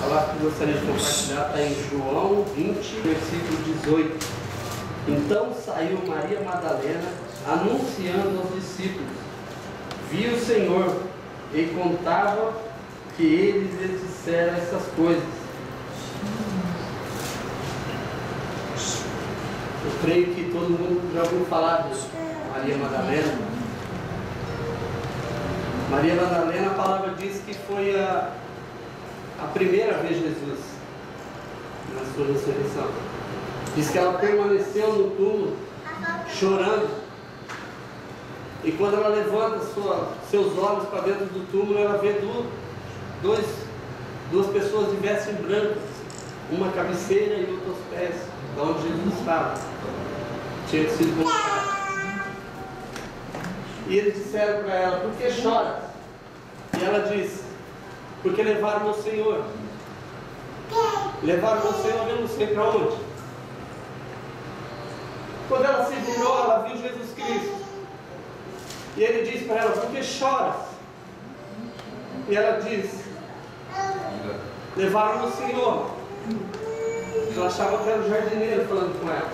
palavra que eu gostaria de compartilhar está em João 20, versículo 18. Então saiu Maria Madalena anunciando aos discípulos. Viu o Senhor e contava que eles lhe disseram essas coisas. Eu creio que todo mundo já ouviu falar de Maria Madalena. Maria Madalena, a palavra diz que foi a primeira vez Jesus na sua ressurreição. Diz que ela permaneceu no túmulo chorando. E quando ela levanta seus olhos para dentro do túmulo, ela vê duas pessoas de vestes brancas, uma cabeceira e outra aos pés, de onde Jesus estava. Tinha sido colocado. E eles disseram para ela: por que choras? E ela disse: porque levaram meu Senhor. Levaram meu Senhor, eu não sei para onde. Quando ela se virou, ela viu Jesus Cristo. E ele disse para ela: por que choras? E ela disse: levaram meu Senhor. Ela achava que era o jardineiro falando com ela.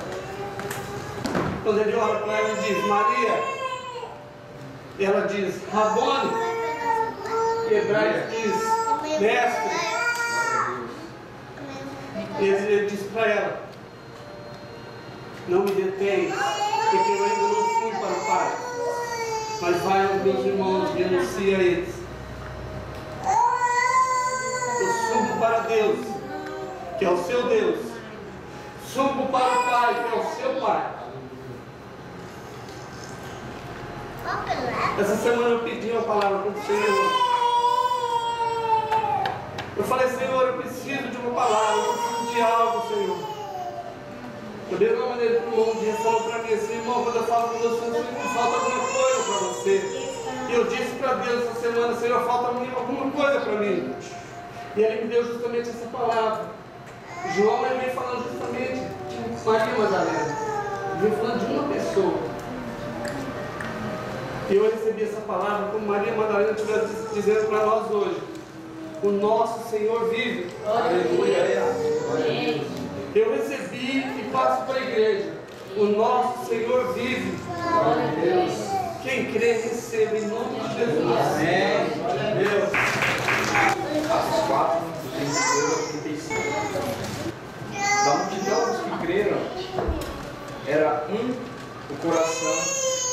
Quando ele olha para ela e diz: Maria. E ela diz: Rabone. Em hebraico diz: mestre. E ele diz para ela: não me detenha, porque eu ainda não fui para o Pai, mas vai aos meus irmãos e anuncia a eles. Eu subo para Deus, que é o seu Deus. Subo para o Pai, que é o seu Pai. Essa semana eu pedi uma palavra para o Senhor. Eu falei: Senhor, eu preciso de uma palavra, eu preciso de algo, Senhor. Eu dei uma maneira que o irmão um dia falou para mim assim: irmão, quando eu falo com você, falta alguma coisa para você. E eu disse para Deus essa semana: Senhor, falta alguma coisa para mim. E Ele me deu justamente essa palavra. João, ele vem falando justamente de Maria Madalena. Ele vem falando de uma pessoa. E eu recebi essa palavra como Maria Madalena estivesse dizendo para nós hoje: o nosso Senhor vive. Aleluia. Eu recebi e passo para a igreja: o nosso Senhor vive. Quem crê, receba em nome de Jesus. Amém. Deus. Atos 4, do 32 ao 35. Da multidão dos que creram, era o coração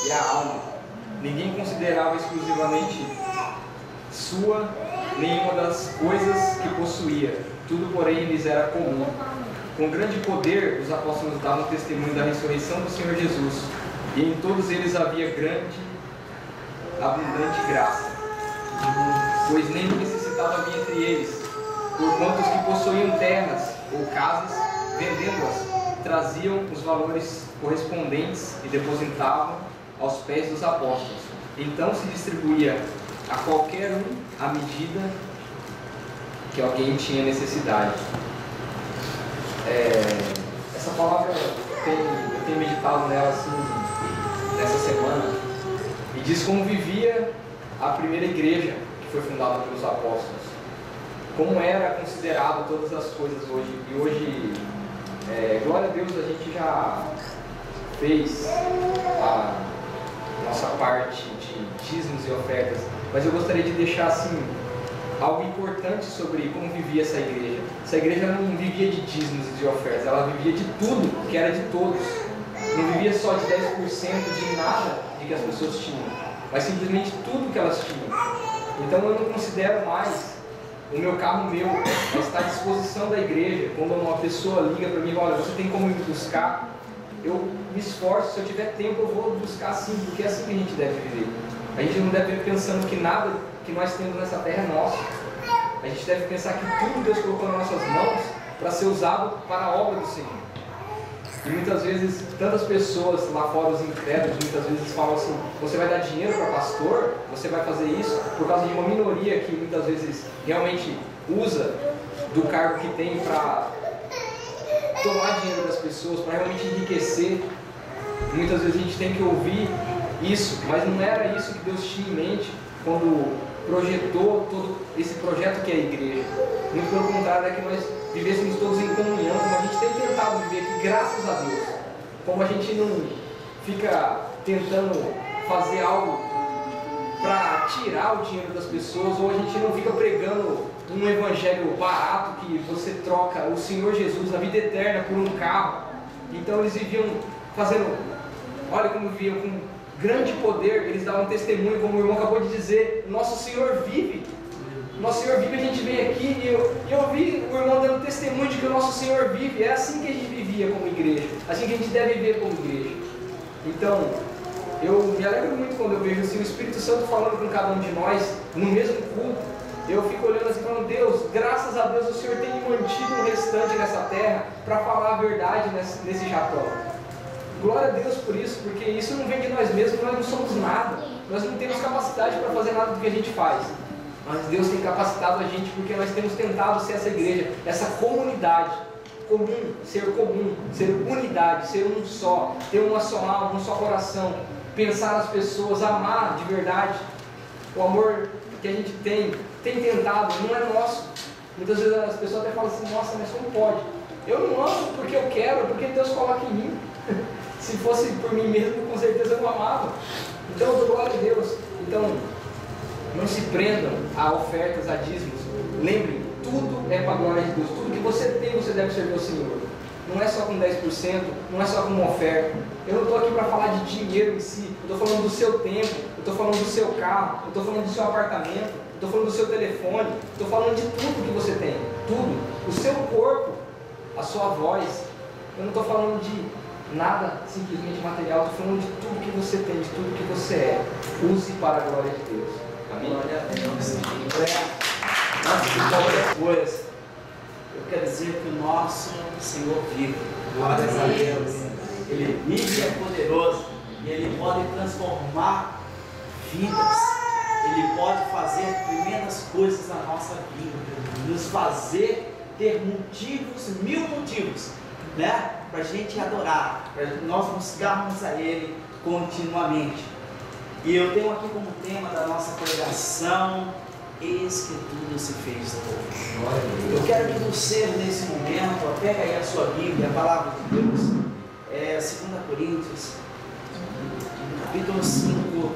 e a alma. Ninguém considerava exclusivamente sua nenhuma das coisas que possuía. Tudo, porém, lhes era comum. Com grande poder, os apóstolos davam testemunho da ressurreição do Senhor Jesus. E em todos eles havia grande, abundante graça. Pois nenhum necessitado havia entre eles. Porquanto os que possuíam terras ou casas, vendendo-as, traziam os valores correspondentes e depositavam aos pés dos apóstolos. Então se distribuía a qualquer um à medida que alguém tinha necessidade. Essa palavra eu tenho meditado nela assim, nessa semana, e diz como vivia a primeira igreja que foi fundada pelos apóstolos, como era considerado todas as coisas hoje. E hoje, glória a Deus, a gente já fez a nossa parte de dízimos e ofertas, mas eu gostaria de deixar assim algo importante sobre como vivia essa igreja. Essa igreja não vivia de dízimos e de ofertas, ela vivia de tudo, que era de todos. Não vivia só de 10% de nada de que as pessoas tinham, mas simplesmente tudo que elas tinham. Então eu não considero mais o meu carro meu, mas está à disposição da igreja. Quando uma pessoa liga para mim: olha, você tem como me buscar? Eu me esforço, se eu tiver tempo eu vou buscar sim, porque é assim que a gente deve viver. A gente não deve ir pensando que nada que nós temos nessa terra é nosso. A gente deve pensar que tudo Deus colocou nas nossas mãos para ser usado para a obra do Senhor. E muitas vezes, tantas pessoas lá fora, os incrédulos, muitas vezes falam assim: você vai dar dinheiro para pastor? Você vai fazer isso? Por causa de uma minoria que muitas vezes realmente usa do cargo que tem para tomar dinheiro das pessoas, para realmente enriquecer. Muitas vezes a gente tem que ouvir isso, mas não era isso que Deus tinha em mente quando projetou todo esse projeto que é a igreja. Muito pelo contrário, é que nós vivêssemos todos em comunhão, como a gente tem tentado viver aqui, graças a Deus. Como a gente não fica tentando fazer algo para tirar o dinheiro das pessoas, ou a gente não fica pregando um evangelho barato que você troca o Senhor Jesus, a vida eterna, por um carro. Então eles viviam fazendo, olha como viviam com grande poder, eles davam testemunho, como o irmão acabou de dizer, nosso Senhor vive. Nosso Senhor vive, a gente vem aqui e eu ouvi o irmão dando testemunho de que o nosso Senhor vive. É assim que a gente vivia como igreja, assim que a gente deve viver como igreja. Então, eu me alegro muito quando eu vejo assim, o Espírito Santo falando com cada um de nós, no mesmo culto. Eu fico olhando assim, falando, Deus, graças a Deus o Senhor tem mantido o restante nessa terra para falar a verdade nesse Japão. Glória a Deus por isso, porque isso não vem de nós mesmos, nós não somos nada. Nós não temos capacidade para fazer nada do que a gente faz. Mas Deus tem capacitado a gente porque nós temos tentado ser essa igreja, essa comunidade, ser unidade, ser um só, ter uma só alma, um só coração, pensar nas pessoas, amar de verdade. O amor que a gente tem tentado, não é nosso. Muitas vezes as pessoas até falam assim, nossa, mas como pode? Eu não amo porque eu quero, porque Deus coloca em mim. Se fosse por mim mesmo, com certeza eu não amava. Então, glória a Deus. Então, não se prendam a ofertas, a dízimos. Lembrem, tudo é para a glória de Deus. Tudo que você tem, você deve servir ao Senhor. Não é só com 10%, não é só com uma oferta. Eu não estou aqui para falar de dinheiro em si. Eu estou falando do seu tempo, eu estou falando do seu carro, eu estou falando do seu apartamento, eu estou falando do seu telefone, estou falando de tudo que você tem. Tudo. O seu corpo, a sua voz. Eu não estou falando de nada simplesmente material, estou falando de tudo que você tem, de tudo que você é. Use para a glória de Deus. Amém? Glória a Deus. Antes de qualquer coisa, eu quero dizer que o nosso Senhor vive. Glória a Deus. Ele vive e é poderoso. E Ele pode transformar vidas. Ele pode fazer tremendas coisas na nossa vida. Nos fazer ter motivos, 1000 motivos, né? Para a gente adorar, para nós buscarmos a Ele continuamente. E eu tenho aqui como tema da nossa pregação, eis que tudo se fez novo. Eu quero que você, nesse momento, pega aí a sua Bíblia, a palavra de Deus, 2 Coríntios, capítulo 5,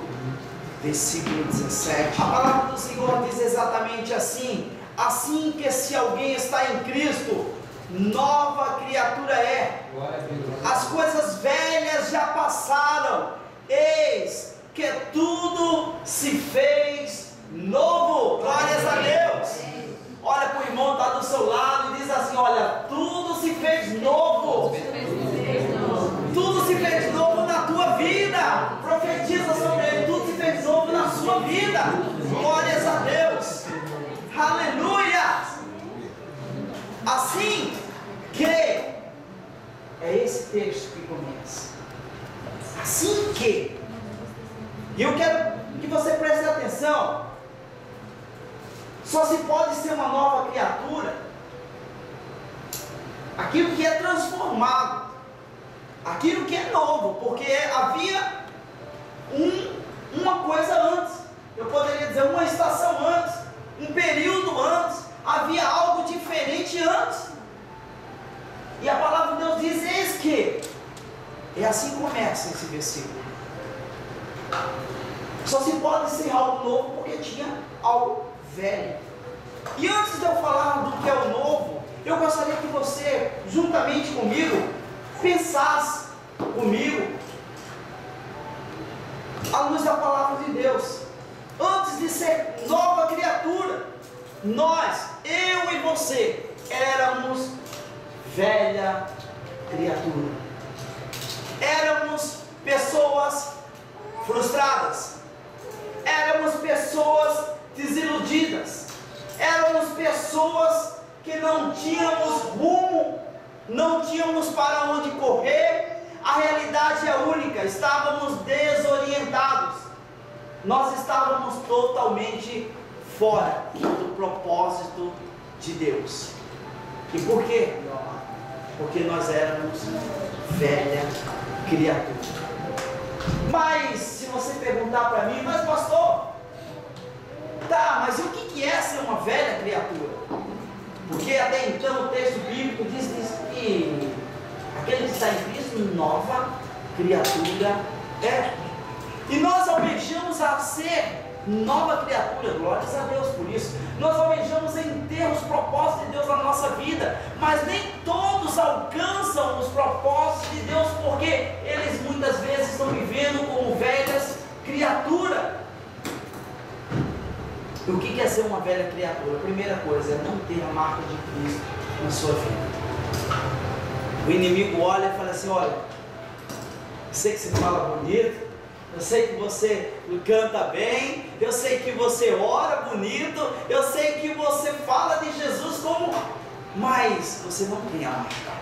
versículo 17. A palavra do Senhor diz exatamente assim: assim que se alguém está em Cristo, nova criatura é. As coisas velhas já passaram, eis que tudo se fez novo. Glórias a Deus. Olha para o irmão que está do seu lado e diz assim: olha, tudo se fez novo. Tudo se fez novo na tua vida. Profetiza sobre ele: tudo se fez novo na sua vida. Glórias a Deus. Aleluia. Assim que é esse texto que começa. Assim que. E eu quero que você preste atenção. Só se pode ser uma nova criatura aquilo que é transformado, aquilo que é novo, porque havia uma coisa antes. Eu poderia dizer uma estação antes, um período antes, havia algo diferente antes. E a palavra de Deus diz: eis que. É assim que começa esse versículo. Só se pode ser algo novo porque tinha algo velho. E antes de eu falar do que é o novo, eu gostaria que você, juntamente comigo, pensasse comigo, à luz da palavra de Deus. Antes de ser nova criatura, nós, eu e você, éramos velha criatura. Éramos pessoas frustradas. Éramos pessoas desiludidas. Éramos pessoas que não tínhamos rumo, não tínhamos para onde correr. A realidade é única, estávamos desorientados. Nós estávamos totalmente fora do propósito de Deus. E por quê? Porque nós éramos velha criatura. Mas se você perguntar para mim: mas pastor, tá, mas o que é ser uma velha criatura? Porque até então o texto bíblico diz que aquele que está em Cristo, nova criatura é. E nós almejamos a ser nova criatura, glórias a Deus por isso. Nós almejamos em ter os propósitos de Deus na nossa vida, mas nem todos alcançam os propósitos de Deus, porque eles muitas vezes estão vivendo como velhas criaturas. E o que é ser uma velha criatura? A primeira coisa é não ter a marca de Cristo na sua vida. O inimigo olha e fala assim: olha, eu sei que você fala bonito, eu sei que você canta bem, eu sei que você ora bonito, eu sei que você fala de Jesus como, mas você não tem a marca.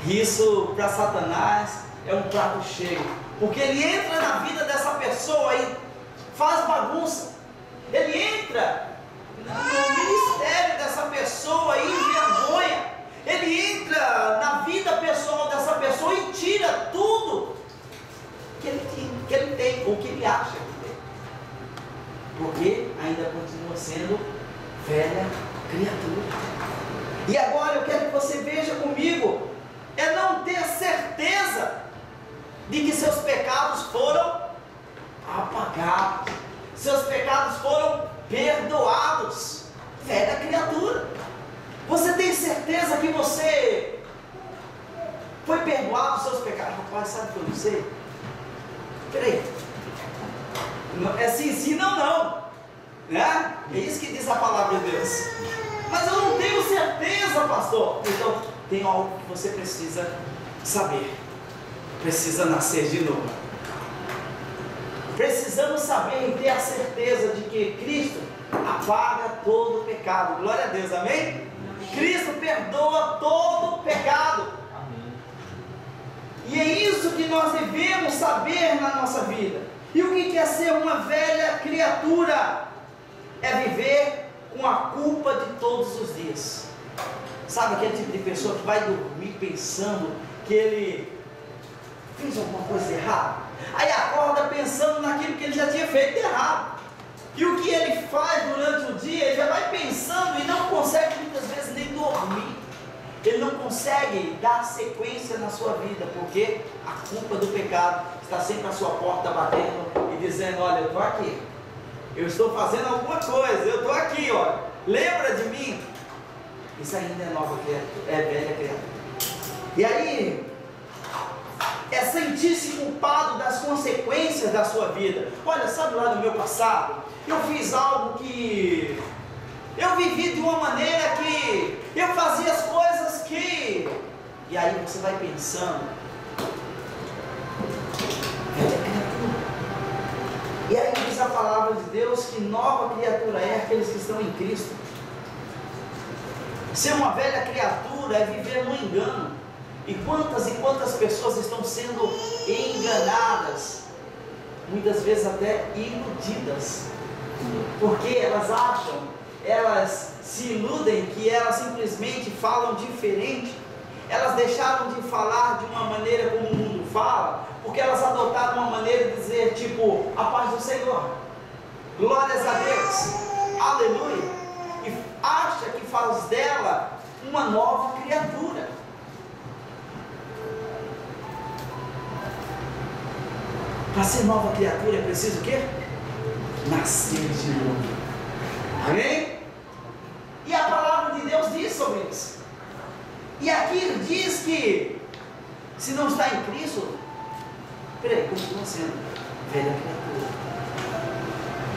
Isso para Satanás é um prato cheio, porque ele entra na vida dessa pessoa e faz bagunça. Ele entra no ministério dessa pessoa e envergonha. Ele entra na vida pessoal dessa pessoa e tira tudo que ele tem, ou que ele acha que tem, porque ainda continua sendo velha criatura. E agora eu quero que você veja comigo, é não ter certeza de que seus pecados foram apagados, seus pecados foram perdoados. Velha criatura, você tem certeza que você foi perdoado os seus pecados? Rapaz, sabe o que eu não sei? Peraí, é sim, não, né? É isso que diz a palavra de Deus. Mas eu não tenho certeza, pastor. Então tem algo que você precisa saber, precisa nascer de novo. Precisamos saber e ter a certeza de que Cristo apaga todo o pecado. Glória a Deus, amém? Cristo perdoa todo o pecado. Amém. E é isso que nós devemos saber na nossa vida. E o que é ser uma velha criatura? É viver com a culpa de todos os dias. Sabe aquele tipo de pessoa que vai dormir pensando que ele fez alguma coisa errada? Aí acorda pensando naquilo que ele já tinha feito errado. E o que ele faz durante o dia, ele já vai pensando e não consegue muitas vezes nem dormir. Ele não consegue dar sequência na sua vida, porque a culpa do pecado está sempre à sua porta batendo e dizendo: olha, eu estou aqui, eu estou fazendo alguma coisa, eu estou aqui, olha, lembra de mim? Isso ainda é nova criatura, é velha criatura. E aí é sentir-se culpado das consequências da sua vida. Olha, sabe lá no meu passado, eu fiz algo que eu vivi de uma maneira que eu fazia as coisas que... E aí você vai pensando, velha criatura. E aí diz a palavra de Deus que nova criatura é aqueles que estão em Cristo. Ser uma velha criatura é viver no engano. E quantas pessoas estão sendo enganadas, muitas vezes até iludidas, porque elas acham, elas se iludem que elas simplesmente falam diferente. Elas deixaram de falar de uma maneira como o mundo fala, porque elas adotaram uma maneira de dizer tipo, a paz do Senhor, glórias a Deus, aleluia, e acha que faz dela uma nova criatura. Para ser nova criatura é preciso o quê? Nascer de novo. Amém? E a palavra de Deus diz sobre isso. E aqui diz que se não está em Cristo, peraí, continua sendo velha criatura.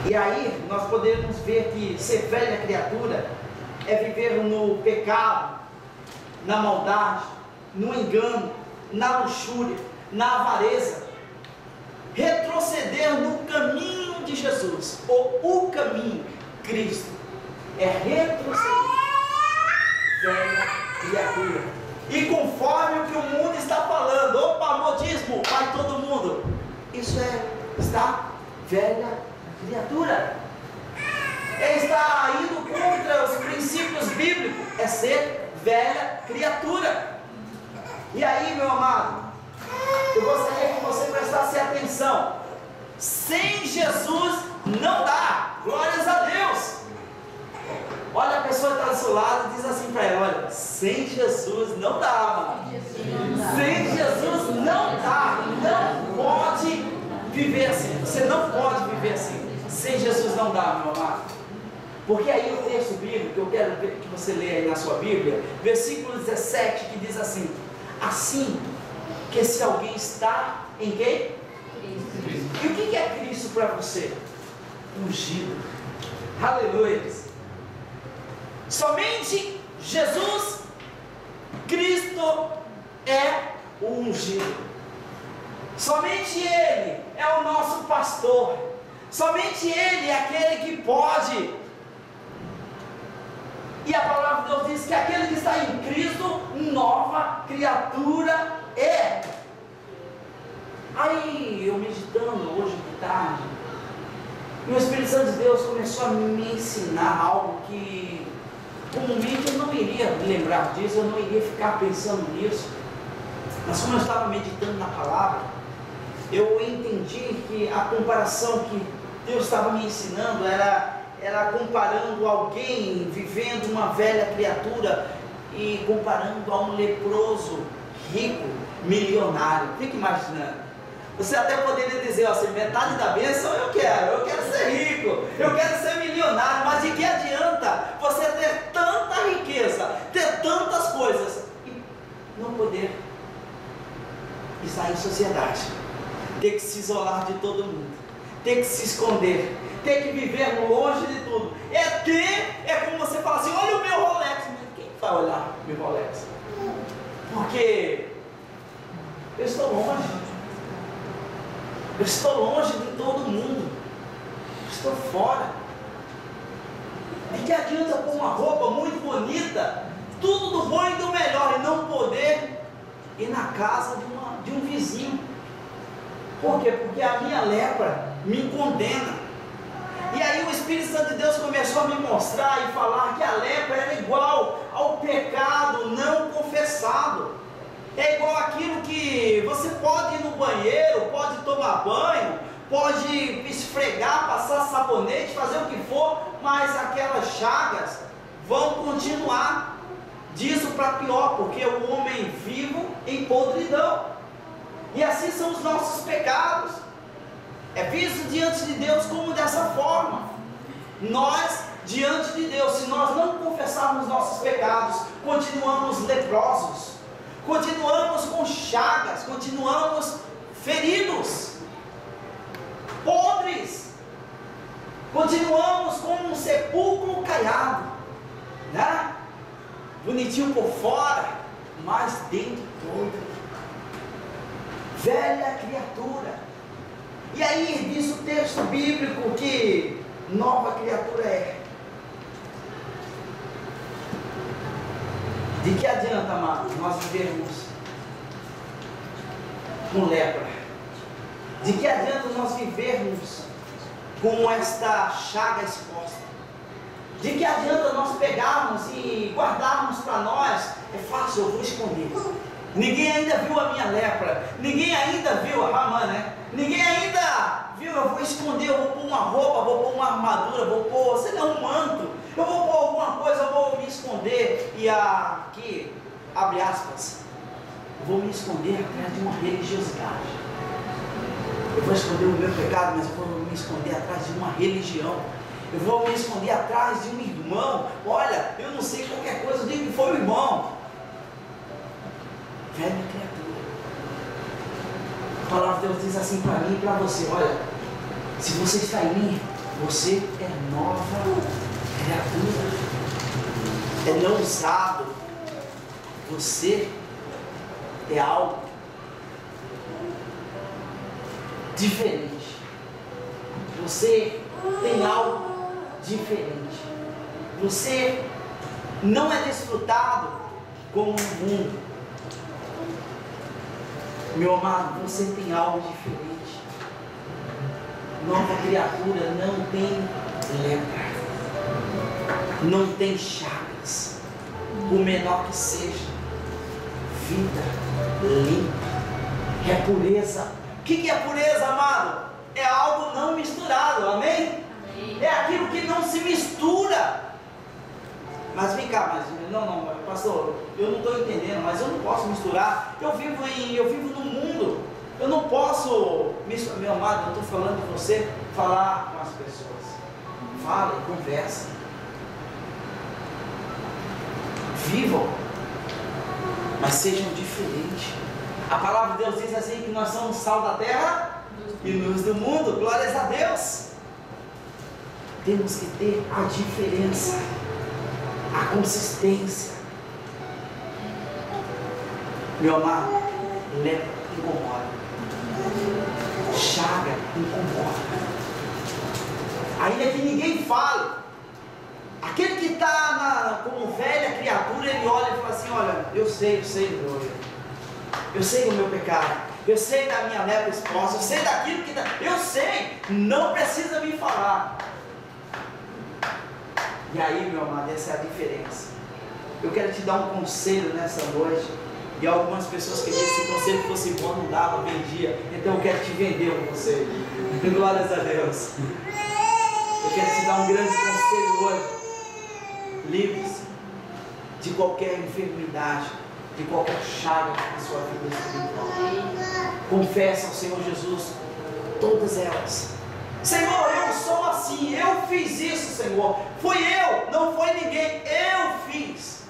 E aí nós podemos ver que ser velha criatura é viver no pecado, na maldade, no engano, na luxúria, na avareza. Retroceder no caminho de Jesus, ou o caminho, Cristo, é retroceder, velha criatura. E conforme o que o mundo está falando, opa, modismo, vai todo mundo, isso está velha criatura, está indo contra os princípios bíblicos, é ser velha criatura. E aí, meu amado, eu gostaria que você prestasse atenção. Sem Jesus não dá. glórias a Deus. Olha a pessoa que está do seu lado e diz assim para ela: olha, sem Jesus não dá, mano. Sem Jesus não dá. Não pode viver assim. Você não pode viver assim. Sem Jesus não dá, meu amado. Porque aí o texto bíblico, que eu quero que você leia aí na sua Bíblia, versículo 17, que diz assim: assim que se alguém está em quem? Cristo. E o que é Cristo para você? Ungido. Aleluia. Somente Jesus Cristo é o ungido. Somente Ele é o nosso pastor. Somente Ele é aquele que pode. E a palavra de Deus diz que aquele que está em Cristo, nova criatura é. Aí eu meditando hoje de tarde, e o Espírito Santo de Deus começou a me ensinar algo que comumente eu não iria lembrar disso, eu não iria ficar pensando nisso. Mas como eu estava meditando na palavra, eu entendi que a comparação que Deus estava me ensinando era comparando alguém vivendo uma velha criatura e comparando a um leproso rico, milionário. Fique imaginando. Você até poderia dizer, assim, metade da bênção eu quero ser rico, eu quero ser milionário, mas de que adianta você ter tanta riqueza, ter tantas coisas e não poder estar em sociedade, ter que se isolar de todo mundo, ter que se esconder, ter que viver longe de tudo? É como você fala assim: olha o meu Rolex. Mas quem vai olhar meu Rolex? Porque eu estou longe. Eu estou longe de todo mundo. Eu estou fora. De que adianta pôr uma roupa muito bonita, tudo do bom e do melhor, e não poder ir na casa de um vizinho? Por quê? Porque a minha lepra me condena. E aí o Espírito Santo de Deus começou a me mostrar e falar que a lepra era igual ao pecado não confessado. É igual aquilo que você pode ir no banheiro, pode tomar banho, pode esfregar, passar sabonete, fazer o que for, mas aquelas chagas vão continuar. Disso para pior, porque o homem vivo em podridão. E assim são os nossos pecados. É visto diante de Deus como dessa forma. Nós, diante de Deus, se nós não confessarmos nossos pecados, continuamos leprosos, continuamos com chagas, continuamos feridos, podres, continuamos como um sepulcro caiado, né? Bonitinho por fora, mas dentro todo velha criatura. E aí diz o texto bíblico que nova criatura é. De que adianta, amado, nós vivermos com lepra? De que adianta nós vivermos com esta chaga exposta? De que adianta nós pegarmos e guardarmos para nós? É fácil, eu vou esconder. Ninguém ainda viu a minha lepra. Ninguém ainda viu a Ramã, né? Ninguém ainda viu. Eu vou esconder, eu vou pôr uma roupa, vou pôr uma armadura, vou pôr, sei lá, um manto. Eu vou pôr alguma coisa, eu vou me esconder. E aqui, abre aspas, eu vou me esconder atrás de uma religiosidade. Eu vou esconder o meu pecado, mas eu vou me esconder atrás de uma religião. Eu vou me esconder atrás de um irmão. Olha, eu não sei qualquer coisa, eu digo que foi o irmão. Velha criatura. A palavra de Deus diz assim para mim e para você: olha, se você está em mim, você é nova criatura. É não usado. Você é algo diferente. Você tem algo diferente. Você não é desfrutado como o mundo. Meu amado, você tem algo diferente. Nova criatura não tem lepra, não tem chagas, o menor que seja. Vida limpa, é pureza. O que é pureza, amado? É algo não misturado, amém? é aquilo que não se mistura. Mas vem cá, mas não, pastor, eu não estou entendendo, mas eu não posso misturar. Eu vivo no mundo. Eu não posso misturar. Meu amado, eu estou falando de você falar com as pessoas. Fala e conversa. Vivam, mas sejam diferentes. A palavra de Deus diz assim que nós somos sal da terra e luz do mundo. Glórias a Deus. Temos que ter a diferença, a consistência. Meu amado, lepra incomoda, chaga incomoda. Ainda que ninguém fale, aquele que está como velha criatura, ele olha e fala assim: olha, eu sei do meu, eu sei do meu pecado, eu sei da minha lepra exposta, eu sei daquilo que eu sei, não precisa me falar. E aí, meu amado, essa é a diferença. Eu quero te dar um conselho nessa noite. E algumas pessoas que dizem que se o conselho fosse bom, não dava, vendia. Então eu quero te vender um conselho. Glórias a Deus. Eu quero te dar um grande conselho hoje. Livre-se de qualquer enfermidade, de qualquer chaga na sua vida espiritual. Confessa ao Senhor Jesus todas elas. Senhor, eu sou assim, eu fiz isso, Senhor. Foi eu, não foi ninguém, eu fiz.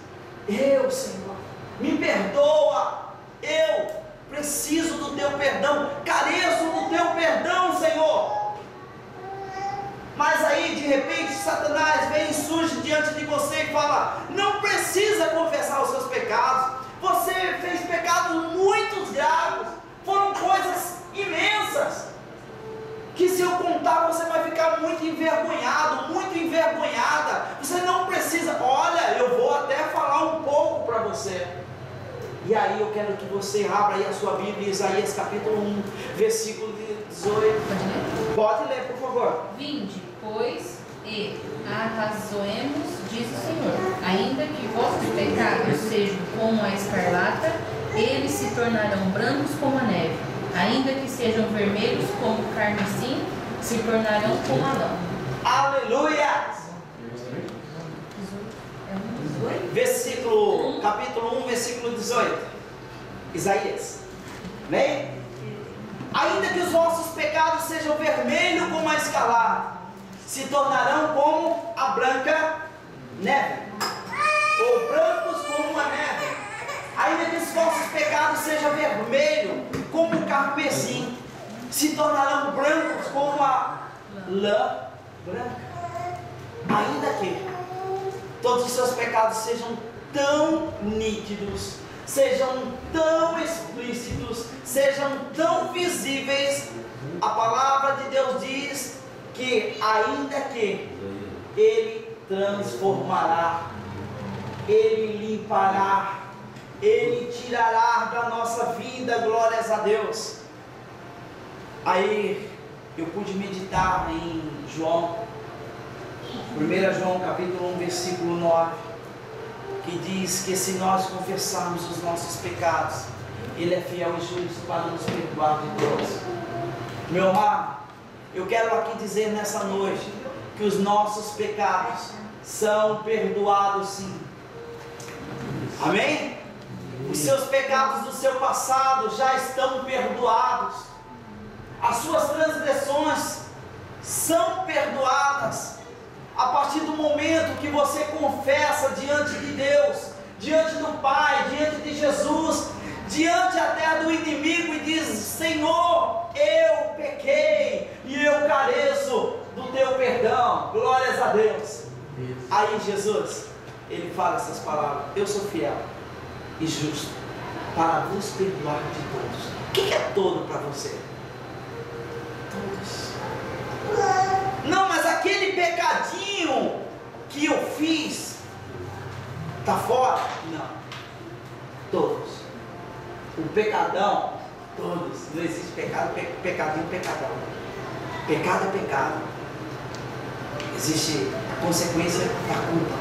Eu, Senhor, me perdoa. Eu preciso do teu perdão, careço do teu perdão, Senhor. Mas aí, de repente, Satanás vem e surge diante de você e fala: não precisa confessar os seus pecados. Você fez pecados muito graves, foram coisas imensas, que se eu contar você vai ficar muito envergonhado, muito envergonhada. Você não precisa. Olha, eu vou até falar um pouco para você. E aí eu quero que você abra aí a sua Bíblia, Isaías capítulo 1, versículo 18. Pode ler, por favor. Vinde, pois, e arrazoemos, diz o Senhor. Ainda que vossos pecados sejam como a escarlata, eles se tornarão brancos como a neve. Ainda que sejam vermelhos como o carmesim, se tornarão como a lã. Aleluia! Versículo, capítulo 1, versículo 18. Isaías. Amém? Ainda que os vossos pecados sejam vermelhos como a escarlata, se tornarão como a branca neve, ou brancos como a neve. Ainda que os vossos pecados sejam vermelhos como o carmesim, se tornarão brancos como a lã branca. Ainda que todos os seus pecados sejam tão nítidos, sejam tão explícitos, sejam tão visíveis, a palavra de Deus diz que ainda que Ele transformará, Ele limpará, Ele tirará da nossa vida, glórias a Deus. Aí eu pude meditar em João, 1 João capítulo 1, versículo 9, que diz que se nós confessarmos os nossos pecados, Ele é fiel e justo para nos perdoar de Deus. Meu amado, eu quero aqui dizer nessa noite que os nossos pecados são perdoados sim. Amém? Os seus pecados do seu passado já estão perdoados. As suas transgressões são perdoadas. A partir do momento que você confessa diante de Deus, diante do Pai, diante de Jesus, diante até do inimigo e diz: Senhor, eu pequei e eu careço do teu perdão, glórias a Deus. Aí Jesus, Ele fala essas palavras: eu sou fiel e justo para vos perdoar de todos. O que é todo para você? Todos. Não, mas aquele pecadinho que eu fiz está fora? Não. Todos. O pecadão, todos. Não existe pecado, pecadinho, pecadão. Pecado é pecado. Existe a consequência da culpa.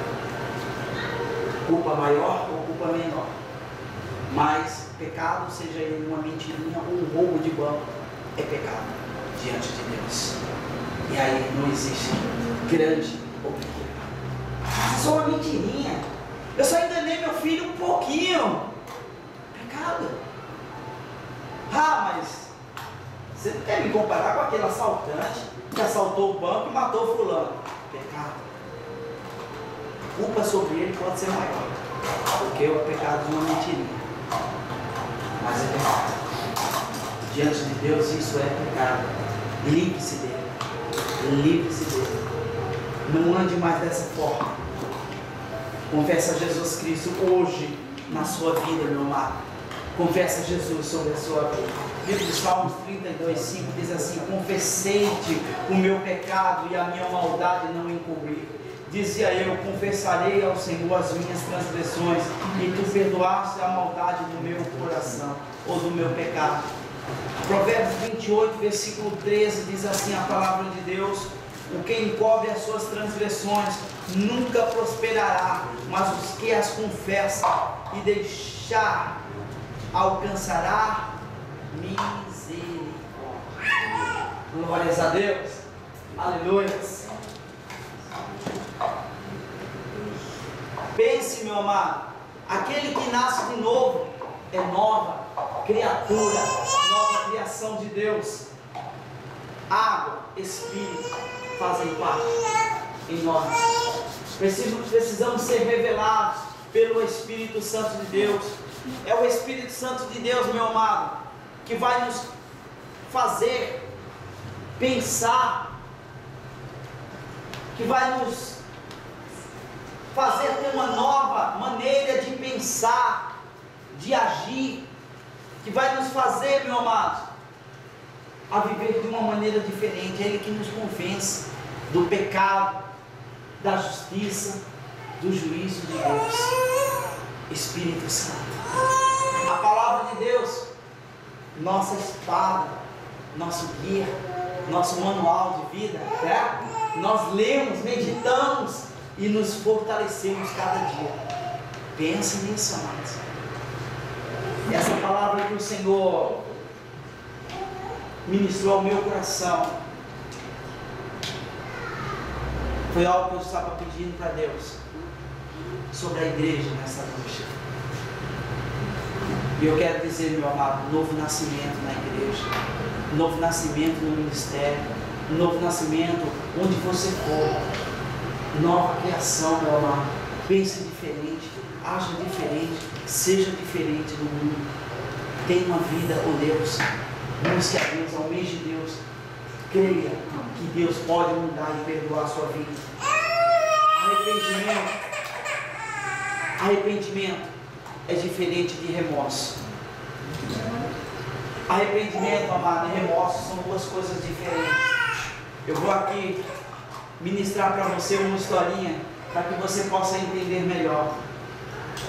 Culpa maior ou culpa menor. Mas pecado, seja ele uma mentirinha ou um roubo de banco, é pecado diante de Deus. E aí não existe grande ou pequeno. Isso é só uma mentirinha. Eu só enganei meu filho um pouquinho. Pecado. Ah, mas você não quer me comparar com aquele assaltante que assaltou o banco e matou fulano. Pecado. A culpa sobre ele pode ser maior, porque é o pecado de uma mentirinha. Mas é pecado. Diante de Deus isso é pecado. Livre-se dele. Livre-se dele. Não ande mais dessa forma. Confessa Jesus Cristo hoje na sua vida, meu amado. Confessa Jesus sobre a sua vida. Livro de Salmos 32:5 diz assim: confessei-te o meu pecado e a minha maldade não encobri. Dizia eu: confessarei ao Senhor as minhas transgressões, e tu perdoaste a maldade do meu coração, ou do meu pecado. Provérbios 28, versículo 13 diz assim a palavra de Deus: o que encobre as suas transgressões nunca prosperará, mas os que as confessam e deixar alcançará misericórdia. Glórias a Deus. Aleluia. Pense, meu amado, aquele que nasce de novo é nova criatura, nova criação de Deus. Água, Espírito fazem parte em nós. Precisamos ser revelados pelo Espírito Santo de Deus. É o Espírito Santo de Deus, meu amado, que vai nos fazer pensar, que vai nos fazer ter uma nova maneira de pensar, de agir, que vai nos fazer, meu amado, a viver de uma maneira diferente. É Ele que nos convence do pecado, da justiça, do juízo de Deus. Espírito Santo. A palavra de Deus, nossa espada, nosso guia, nosso manual de vida, né? Nós lemos, meditamos e nos fortalecemos cada dia. Pense nisso, amados. Essa palavra que o Senhor ministrou ao meu coração foi algo que eu estava pedindo para Deus sobre a igreja nessa noite. E eu quero dizer, meu amado, novo nascimento na igreja, novo nascimento no ministério, novo nascimento onde você for, nova criação, meu amado. Pense diferente, haja diferente, seja diferente do mundo. Tenha uma vida com Deus, busque a Deus, almeje Deus, creia que Deus pode mudar e perdoar a sua vida. Arrependimento é diferente de remorso. Arrependimento, amado, e remorso são duas coisas diferentes. Eu vou aqui ministrar para você uma historinha para que você possa entender melhor.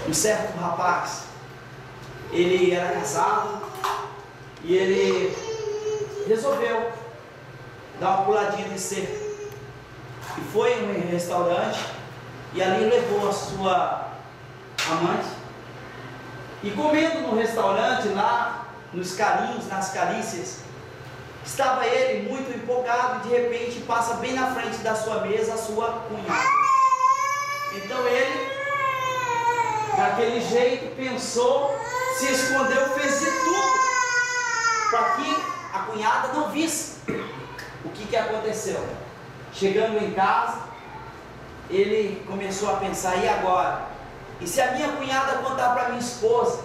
Um certo rapaz, ele era casado e ele resolveu dar uma puladinha de cerca e foi em um restaurante e ali levou a sua amante e comendo no restaurante lá, nos carinhos, nas carícias, estava ele muito empolgado e de repente passa bem na frente da sua mesa a sua cunhada. Então ele, daquele jeito, pensou, se escondeu, fez de tudo para que a cunhada não visse. O que aconteceu? Chegando em casa, ele começou a pensar: e agora? E se a minha cunhada contar para minha esposa,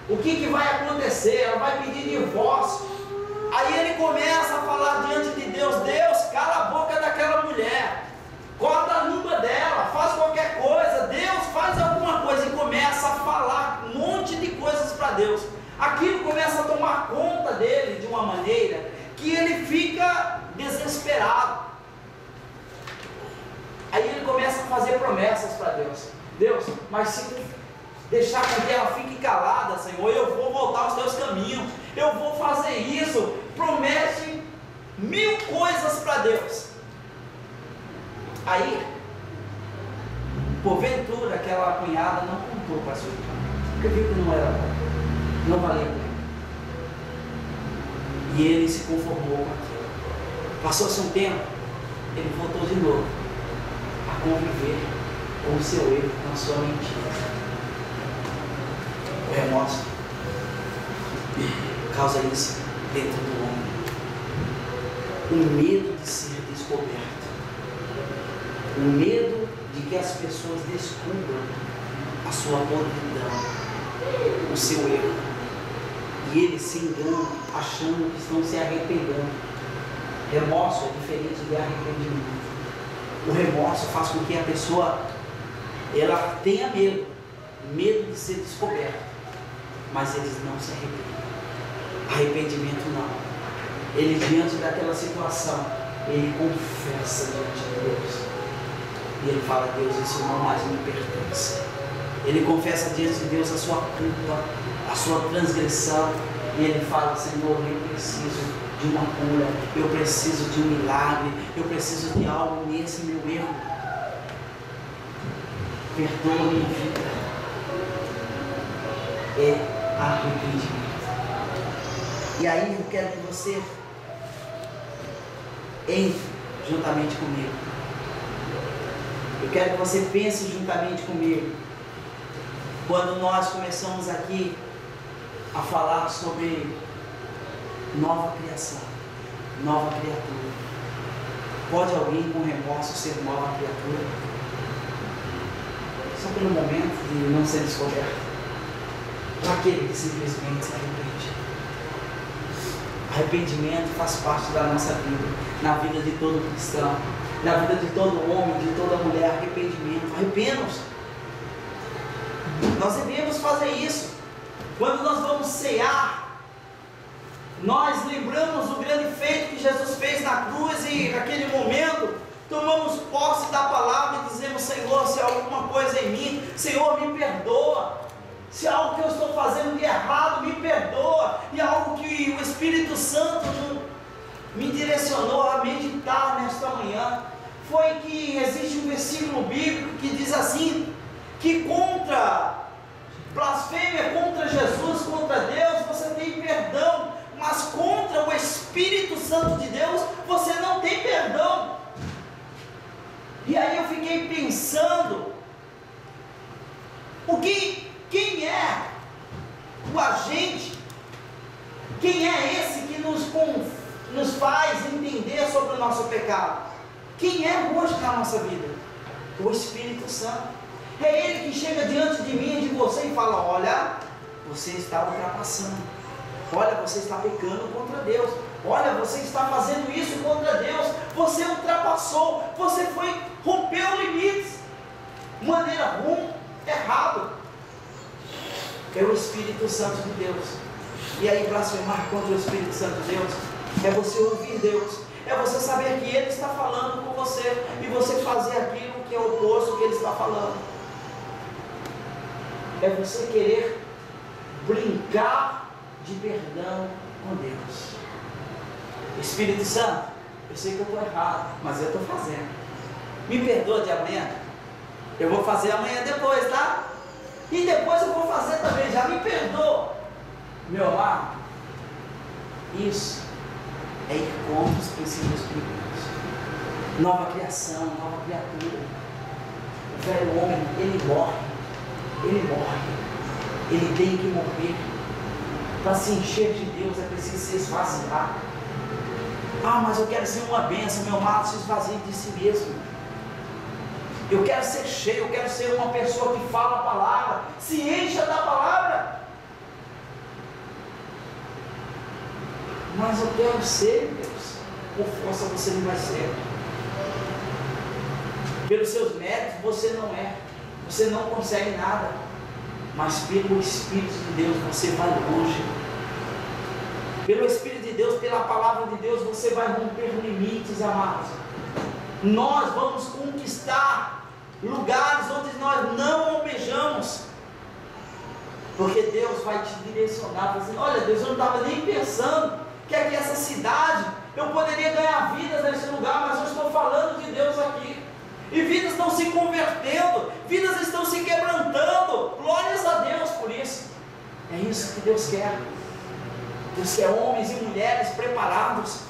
o que vai acontecer? Ela vai pedir divórcio. Aí ele começa a falar diante de Deus: Deus, cala a boca daquela mulher, corta a língua dela, faz qualquer coisa, Deus, faz alguma coisa. E começa a falar um monte de coisas para Deus. Aquilo começa a tomar conta dele de uma maneira que ele fica desesperado. Aí ele começa a fazer promessas para Deus: Deus, mas se deixar com que ela fique calada, Senhor, eu vou voltar aos teus caminhos, eu vou fazer isso. Promete 1000 coisas para Deus. Aí, porventura, aquela cunhada não contou para sua irmã, porque viu que não era bom, não valia a pena. E ele se conformou com aquilo. Passou-se um tempo, ele voltou de novo a conviver com o seu erro, com a sua mentira. O remorso causa isso dentro do homem. O medo de ser descoberto. O medo de que as pessoas descubram a sua podridão, o seu erro. E eles se enganam, achando que estão se arrependendo. Remorso é diferente de arrependimento. O remorso faz com que a pessoa ela tenha medo de ser descoberta, mas eles não se arrependem. Arrependimento não. Ele, diante daquela situação, ele confessa diante de Deus. E ele fala: Deus, isso não mais me pertence. Ele confessa diante de Deus a sua culpa, a sua transgressão. E ele fala: Senhor, eu preciso de uma cura, eu preciso de um milagre, eu preciso de algo nesse meu erro. Perdoa minha vida. É arrependimento. E aí eu quero que você entre juntamente comigo. Eu quero que você pense juntamente comigo. Quando nós começamos aqui a falar sobre nova criação, nova criatura. Pode alguém com remorso ser nova criatura? Só pelo momento de não ser descoberto. Para aquele que simplesmente se arrepende. Arrependimento faz parte da nossa vida, na vida de todo cristão, na vida de todo homem, de toda mulher. Arrependimento. Arrependam-se. Nós devemos fazer isso. Quando nós vamos cear, nós lembramos do grande feito que Jesus fez na cruz e naquele momento tomamos posse da palavra e dizemos: Senhor, se há alguma coisa em mim, Senhor, me perdoa. Se há algo que eu estou fazendo de errado, me perdoa. E algo que o Espírito Santo me direcionou a meditar nesta manhã foi que existe um versículo bíblico que diz assim, que contra blasfêmia, contra Jesus, contra Deus, você tem perdão, mas contra o Espírito Santo de Deus, você não tem perdão. E aí eu fiquei pensando, quem é o agente? Quem é esse que nos faz entender sobre o nosso pecado? Quem é hoje na nossa vida? O Espírito Santo. É Ele que chega diante de mim e de você e fala: olha, você está ultrapassando. Olha, você está pecando contra Deus. Olha, você está fazendo isso contra Deus. Você ultrapassou. Você rompeu limites. Maneira ruim, errado. É o Espírito Santo de Deus. E aí blasfemar contra o Espírito Santo de Deus é você ouvir Deus, é você saber que Ele está falando com você e você fazer aquilo que é o oposto que Ele está falando. É você querer brincar de perdão com Deus. Espírito Santo, eu sei que eu estou errado, mas eu estou fazendo. Me perdoa de amanhã. Eu vou fazer amanhã depois, tá? E depois eu vou fazer também, já me perdoa. Meu amado, isso é ir contra os princípios bíblicos. Nova criação, nova criatura. O velho homem, ele morre. Ele tem que morrer. Para se encher de Deus é preciso se esvaziar. Ah, mas eu quero ser uma bênção. Meu amado, se esvazie de si mesmo. Eu quero ser cheio, eu quero ser uma pessoa que fala a palavra, se encha da palavra. Mas eu quero ser, Deus. Por força você não vai ser. Pelos seus méritos você não é. Você não consegue nada. Mas pelo Espírito de Deus você vai longe. Pelo Espírito de Deus, pela palavra de Deus, você vai romper limites, amados. Nós vamos conquistar lugares onde nós não almejamos, porque Deus vai te direcionar, dizendo: olha, Deus, eu não estava nem pensando que aqui essa cidade eu poderia ganhar vidas nesse lugar, mas eu estou falando de Deus aqui, e vidas estão se convertendo, vidas estão se quebrantando. Glórias a Deus por isso. É isso que Deus quer. Deus quer homens e mulheres preparados,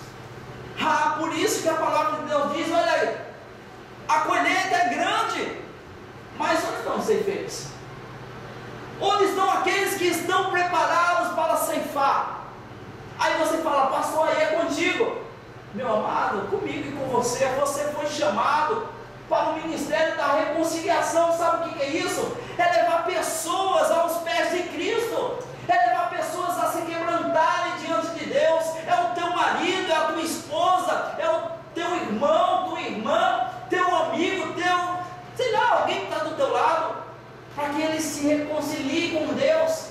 Ah, por isso que a palavra de Deus diz, olha aí, a colheita é grande, mas onde estão os ceifeiros? Onde estão aqueles que estão preparados para ceifar? Aí você fala, pastor, aí é contigo. Meu amado, comigo e com você foi chamado para o ministério da reconciliação. Sabe o que é isso? É levar pessoas aos pés de Cristo, é levar pessoas a se quebrantarem diante de Deus. É o teu marido, é a tua esposa, é o teu irmão, tua irmã, teu amigo, sei lá, alguém que está do teu lado, para que ele se reconcilie com Deus.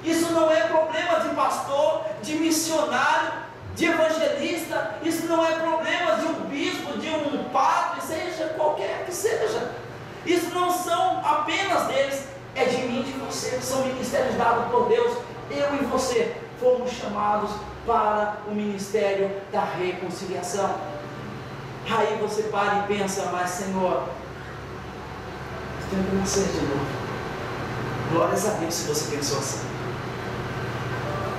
Isso não é problema de pastor, de missionário, de evangelista. Isso não é problema de um bispo, de um padre, seja qualquer que seja. Isso não são apenas deles, é de mim e de você, que são ministérios dados por Deus. Eu e você fomos chamados para o ministério da reconciliação. Aí você para e pensa, mas Senhor, eu tenho que nascer de novo. Glórias a Deus se você pensou assim,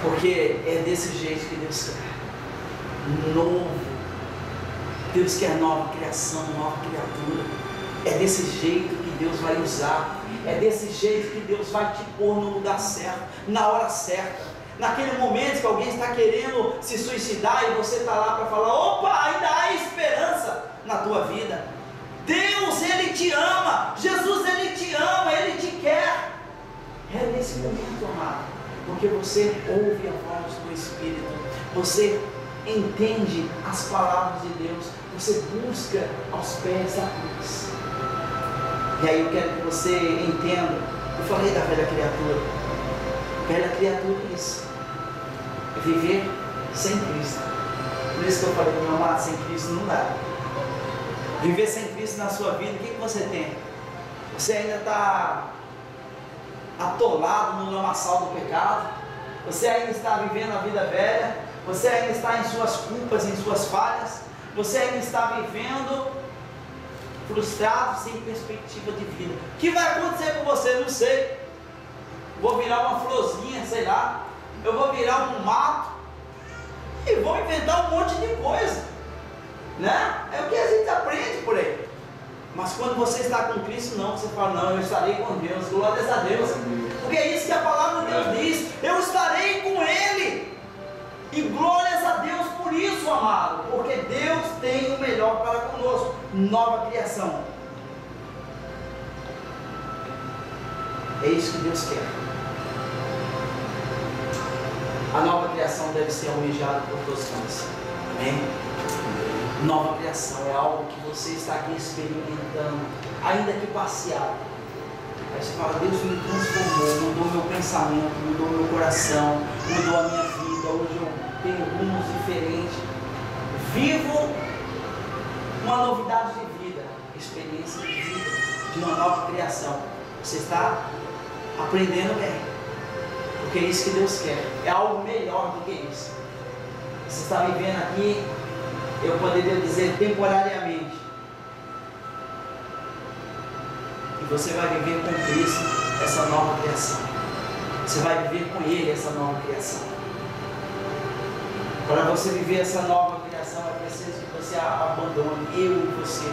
porque é desse jeito que Deus quer. Novo. Deus quer nova criação, nova criatura. É desse jeito que Deus vai usar. É desse jeito que Deus vai te pôr no lugar certo, na hora certa. Naquele momento que alguém está querendo se suicidar e você está lá para falar, opa, ainda há esperança na tua vida. Deus, Ele te ama. Jesus, Ele te ama, Ele te quer. É nesse momento, amado, porque você ouve a voz do Espírito, você entende as palavras de Deus, você busca aos pés da cruz. E aí eu quero que você entenda, eu falei da velha criatura. Velha criatura é isso, é viver sem Cristo. Por isso que eu falei, meu amado, sem Cristo não dá. Viver sem Cristo na sua vida, o que você tem? Você ainda está atolado no lamaçal do pecado, você ainda está vivendo a vida velha, você ainda está em suas culpas, em suas falhas, você ainda está vivendo frustrado, sem perspectiva de vida. O que vai acontecer com você? Não sei. Vou virar uma florzinha, sei lá, eu vou virar um mato e vou inventar um monte de coisa, né? É o que a gente aprende por aí. Mas quando você está com Cristo, não, você fala, não, eu estarei com Deus, glórias a Deus, porque é isso que a palavra de Deus diz, eu estarei com Ele, e glórias a Deus por isso, amado, porque Deus tem o melhor para conosco, nova criação. É isso que Deus quer. A nova criação deve ser almejada por todos nós, amém? Nova criação é algo que você está aqui experimentando, ainda que parcial. Aí você fala, Deus me transformou, mudou meu pensamento, mudou meu coração, mudou a minha vida. Hoje eu tenho rumos diferentes, vivo uma novidade de vida, experiência de vida, de uma nova criação. Você está aprendendo bem, porque é isso que Deus quer, é algo melhor do que isso. Você está vivendo aqui, eu poderia dizer temporariamente, e você vai viver com Cristo essa nova criação, você vai viver com Ele essa nova criação. Para você viver essa nova criação é preciso que você abandone, eu e você,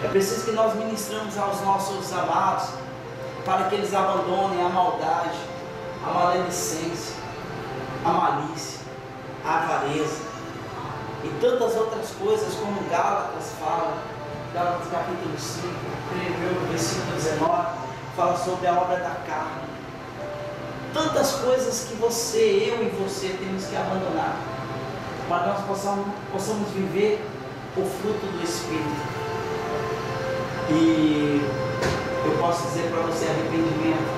é preciso que nós ministramos aos nossos amados, para que eles abandonem a maldade, a maledicência, a malícia, a avareza e tantas outras coisas, como Gálatas fala, Gálatas capítulo 5, versículo 19, fala sobre a obra da carne. Tantas coisas que eu e você temos que abandonar, para que nós possamos viver o fruto do Espírito. E eu posso dizer para você, arrependimento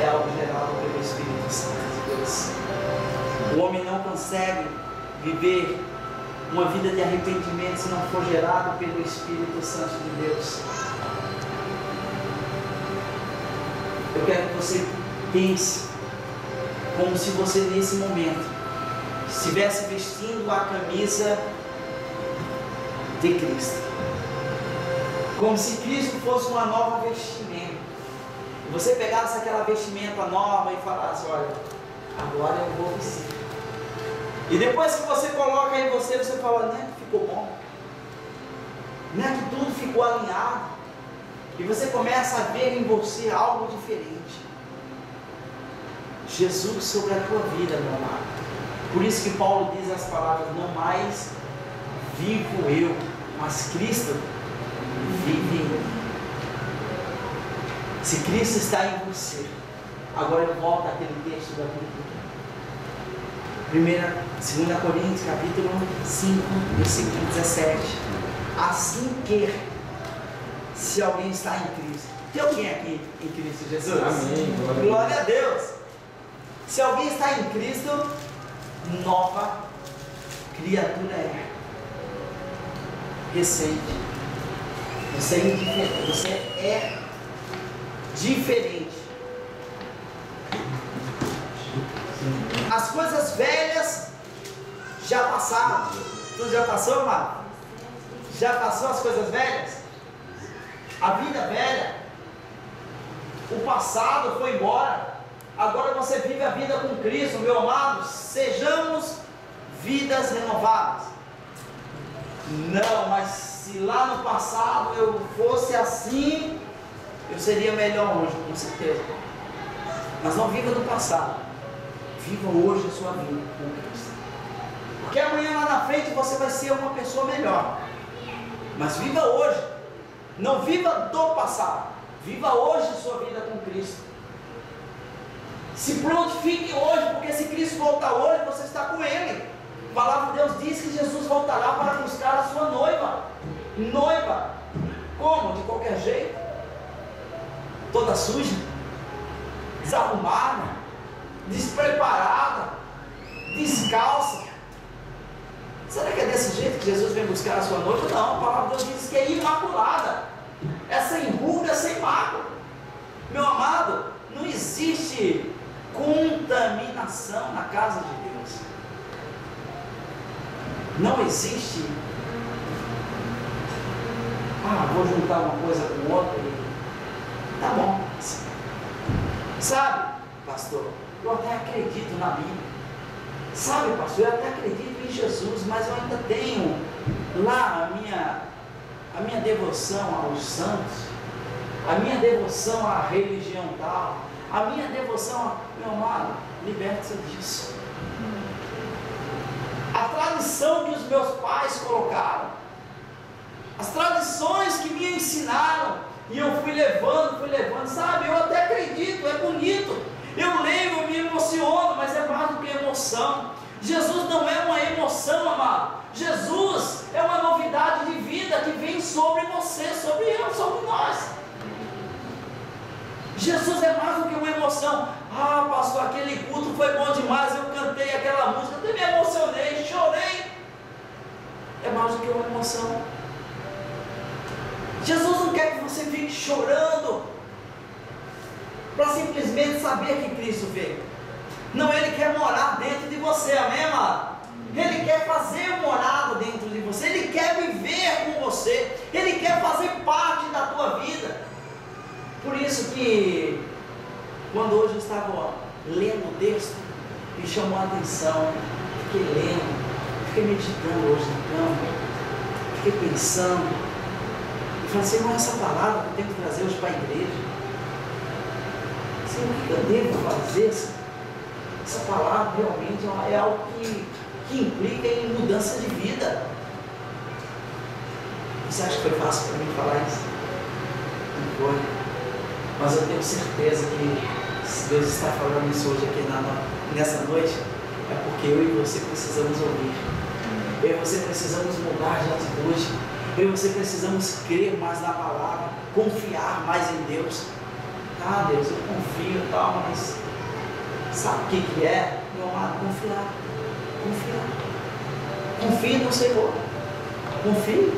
é algo gerado pelo Espírito Santo de Deus. O homem não consegue viver uma vida de arrependimento se não for gerado pelo Espírito Santo de Deus. Eu quero que você pense como se você nesse momento estivesse vestindo a camisa de Cristo, como se Cristo fosse uma nova vestimenta, e você pegasse aquela vestimenta nova e falasse, olha, agora eu vou vestir, E depois que você coloca em você, você fala, né, que ficou bom. Não é que tudo ficou alinhado. E você começa a ver em você algo diferente. Jesus sobre a tua vida, meu amado. Por isso que Paulo diz as palavras, não mais vivo eu, mas Cristo vive em mim. Se Cristo está em você, agora eu volto àquele texto da Bíblia. 2 Coríntios, capítulo 5, versículo 17. Assim que, se alguém está em Cristo, tem alguém aqui em Cristo Jesus? Amém. Glória a Deus. Se alguém está em Cristo, nova criatura é. Recente. Você é indiferente. Você é diferente. As coisas velhas já passaram. Tu já passou, amado? Já passou as coisas velhas? A vida velha, o passado foi embora. Agora você vive a vida com Cristo, meu amado. Sejamos vidas renovadas. Não, mas se lá no passado eu fosse assim, eu seria melhor hoje, com certeza. Mas não viva do passado. Viva hoje a sua vida com Cristo. Porque amanhã lá na frente você vai ser uma pessoa melhor. Mas viva hoje. Não viva do passado. Viva hoje a sua vida com Cristo. Se prontifique hoje, porque se Cristo voltar hoje, você está com Ele. A palavra de Deus diz que Jesus voltará para buscar a sua noiva. Noiva. Como? De qualquer jeito. Toda suja. Desarrumada. Despreparada. Descalça. Será que é desse jeito que Jesus vem buscar a sua noiva? Não, a palavra de Deus diz que é imaculada. É sem ruga, sem mácula. Meu amado, não existe contaminação na casa de Deus. Não existe. Vou juntar uma coisa com outra. Tá bom. Sabe, pastor, eu até acredito na Bíblia. Sabe, pastor, eu até acredito em Jesus, mas eu ainda tenho lá a minha devoção aos santos, a minha devoção à religião tal, a minha devoção meu amado, liberta-se disso. A tradição que os meus pais colocaram, as tradições que me ensinaram, e eu fui levando, sabe, eu até acredito, é bonito, eu leio, eu me emociono, mas é mais do que emoção. Jesus não é uma emoção, amado. Jesus é uma novidade de vida que vem sobre você, sobre eu, sobre nós. Jesus é mais do que uma emoção. Pastor, aquele culto foi bom demais, eu cantei aquela música, eu até me emocionei, chorei. É mais do que uma emoção. Jesus não quer que você fique chorando para simplesmente saber que Cristo veio. Não, Ele quer morar dentro de você, amém, amado? Ele quer fazer morada dentro de você, Ele quer viver com você, Ele quer fazer parte da tua vida. Por isso que, quando hoje eu estava lendo o texto, me chamou a atenção, fiquei lendo, fiquei meditando hoje na cama, fiquei pensando, e falei assim, mas essa palavra que eu tenho que trazer hoje para a igreja, assim, o que eu devo fazer? Essa palavra realmente é algo que implica em mudança de vida. Você acha que foi fácil para mim falar isso? Não foi. Mas eu tenho certeza que se Deus está falando isso hoje aqui nessa noite, é porque eu e você precisamos ouvir. Eu e você precisamos mudar de atitude. Eu e você precisamos crer mais na palavra, confiar mais em Deus. Deus, eu confio e tal, mas sabe o que é, meu amado? Confiar. Confie no Senhor. Confie.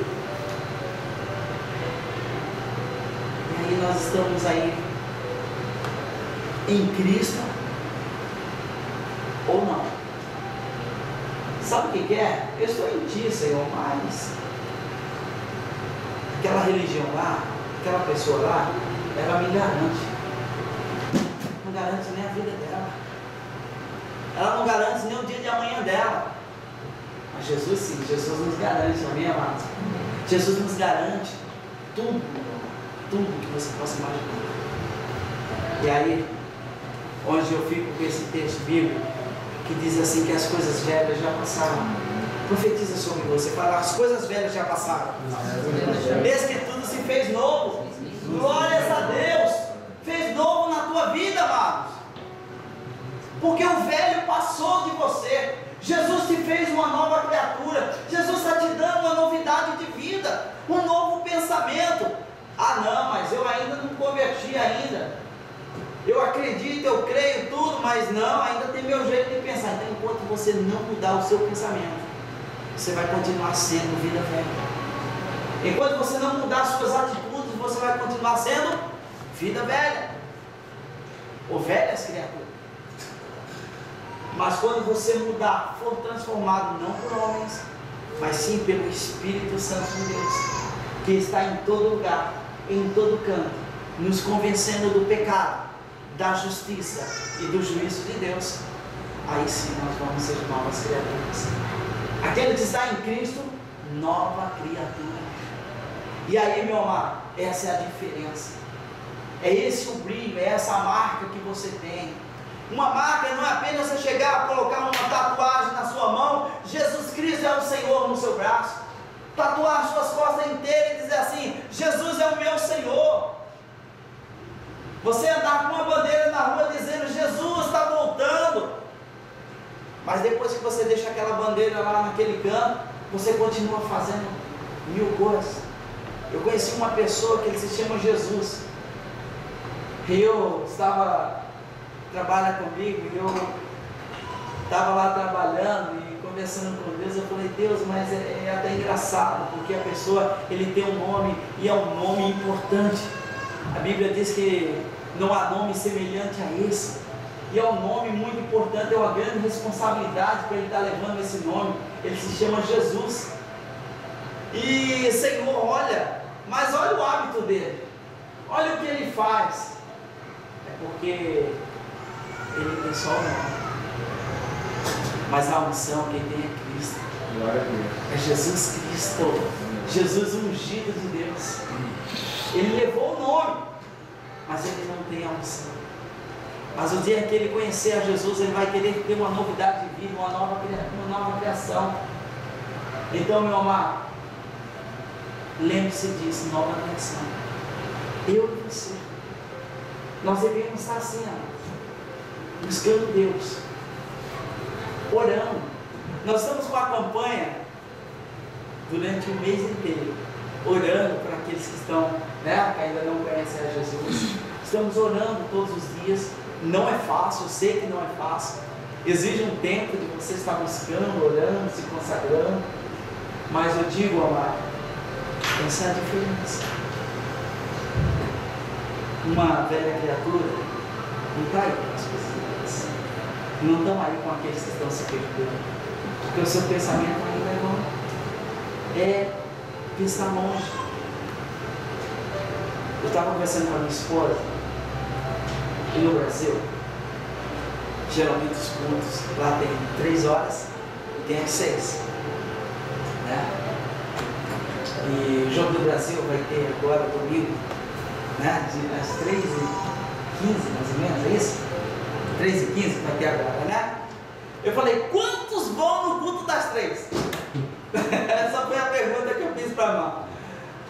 E aí nós estamos aí em Cristo ou não? Sabe o que é? Eu estou em Ti, Senhor, mas aquela religião lá, aquela pessoa lá, ela me garante. Não garante nem a vida dela. Ela não garante nem o dia de amanhã dela. Mas Jesus sim, Jesus nos garante, amém, amados? Jesus nos garante tudo, tudo que você possa imaginar. E aí, onde eu fico com esse texto bíblico, que diz assim que as coisas velhas já passaram. Profetiza sobre você, fala, as coisas velhas já passaram. Desde que tudo se fez novo. Glórias a Deus. Fez novo na tua vida, amados. Porque o velho passou de você. Jesus te fez uma nova criatura. Jesus está te dando uma novidade de vida, um novo pensamento. Ah não, mas eu ainda não converti ainda. Eu acredito, eu creio tudo, mas não, ainda tem meu jeito de pensar. Então enquanto você não mudar o seu pensamento, você vai continuar sendo vida velha. Enquanto você não mudar suas atitudes, você vai continuar sendo vida velha. Ou velhas criaturas. Mas quando você mudar, for transformado não por homens, mas sim pelo Espírito Santo de Deus, que está em todo lugar, em todo canto, nos convencendo do pecado, da justiça e do juízo de Deus, aí sim nós vamos ser novas criaturas. Aquele que está em Cristo, nova criatura. E aí, meu amado, essa é a diferença. É esse o brilho, é essa a marca que você tem. Uma marca não é apenas você chegar a colocar uma tatuagem na sua mão, Jesus Cristo é o Senhor no seu braço, tatuar as suas costas inteiras e dizer assim, Jesus é o meu Senhor. Você andar com uma bandeira na rua dizendo, Jesus está voltando, mas depois que você deixa aquela bandeira lá naquele canto, você continua fazendo mil coisas. Eu conheci uma pessoa que ele se chama Jesus, e eu trabalha comigo, e eu estava lá trabalhando e conversando com Deus. Eu falei, Deus, mas é até engraçado, porque a pessoa, ele tem um nome, e é um nome importante. A Bíblia diz que não há nome semelhante a esse, e é um nome muito importante, é uma grande responsabilidade para ele estar levando esse nome. Ele se chama Jesus. E Senhor, olha, mas olha o hábito dele, olha o que ele faz. É porque ele tem só o nome, mas a unção quem tem é Cristo. É Jesus Cristo, Jesus ungido de Deus. Ele levou o nome, mas ele não tem a unção. Mas o dia que ele conhecer a Jesus, ele vai querer ter uma novidade de vida, uma nova criação. Então, meu amado, lembre-se disso, nova criação. Eu e você, nós devemos estar assim, buscando Deus, orando. Nós estamos com a campanha durante o mês inteiro, orando para aqueles que estão, que ainda não conhecem a Jesus. Estamos orando todos os dias. Não é fácil, eu sei que não é fácil. Exige um tempo de você estar buscando, orando, se consagrando. Mas eu digo, amado, essa é a diferença. Uma velha criatura não está aí com as coisas, não estão aí com aqueles que estão se perdendo, porque o seu pensamento ainda é longe, é pensar longe. Eu estava conversando com a minha esposa, e no Brasil, geralmente os cultos lá tem 3 horas e tem às 6, né? E o Jogo do Brasil vai ter agora domingo, né? Às 3h15, mais ou menos, é isso? 3h15 vai ter agora, né? Eu falei, quantos vão no culto das 3? Essa foi a pergunta que eu fiz para a irmã.